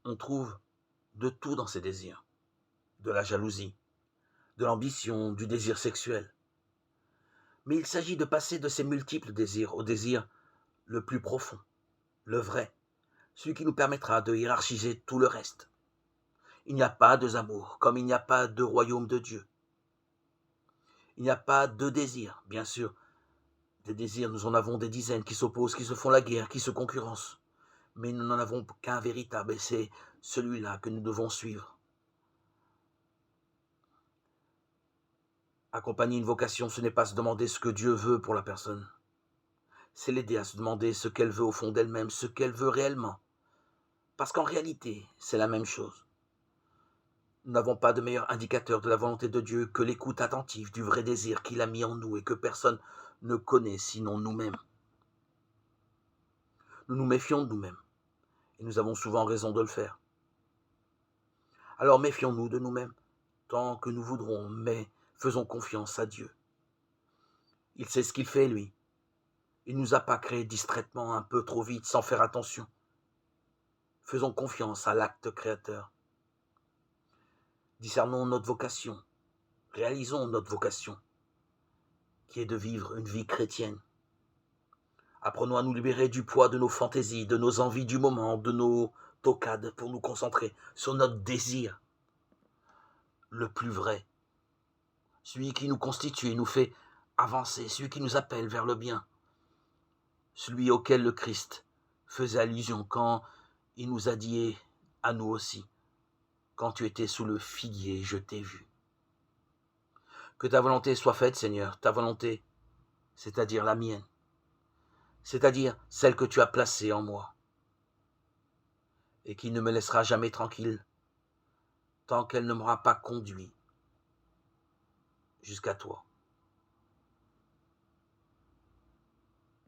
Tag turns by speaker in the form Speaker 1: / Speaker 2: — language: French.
Speaker 1: On trouve de tout dans ces désirs, de la jalousie, de l'ambition, du désir sexuel. Mais il s'agit de passer de ces multiples désirs au désir le plus profond, le vrai, celui qui nous permettra de hiérarchiser tout le reste. Il n'y a pas deux amours, comme il n'y a pas deux royaumes de Dieu. Il n'y a pas deux désirs, bien sûr. Des désirs, nous en avons des dizaines qui s'opposent, qui se font la guerre, qui se concurrencent. Mais nous n'en avons qu'un véritable, et c'est celui-là que nous devons suivre. Accompagner une vocation, ce n'est pas se demander ce que Dieu veut pour la personne. C'est l'aider à se demander ce qu'elle veut au fond d'elle-même, ce qu'elle veut réellement. Parce qu'en réalité, c'est la même chose. Nous n'avons pas de meilleur indicateur de la volonté de Dieu que l'écoute attentive du vrai désir qu'il a mis en nous et que personne ne connaît sinon nous-mêmes. Nous nous méfions de nous-mêmes et nous avons souvent raison de le faire. Alors méfions-nous de nous-mêmes tant que nous voudrons, mais faisons confiance à Dieu. Il sait ce qu'il fait, lui. Il ne nous a pas créés distraitement, un peu trop vite, sans faire attention. Faisons confiance à l'acte créateur. Discernons notre vocation. Réalisons notre vocation, qui est de vivre une vie chrétienne. Apprenons à nous libérer du poids de nos fantaisies, de nos envies du moment, de nos toccades, pour nous concentrer sur notre désir, le plus vrai, celui qui nous constitue et nous fait avancer, celui qui nous appelle vers le bien, celui auquel le Christ faisait allusion quand il nous a dit à nous aussi, quand tu étais sous le figuier, je t'ai vu. Que ta volonté soit faite, Seigneur, ta volonté, c'est-à-dire la mienne, c'est-à-dire celle que tu as placée en moi, et qui ne me laissera jamais tranquille tant qu'elle ne m'aura pas conduit jusqu'à toi.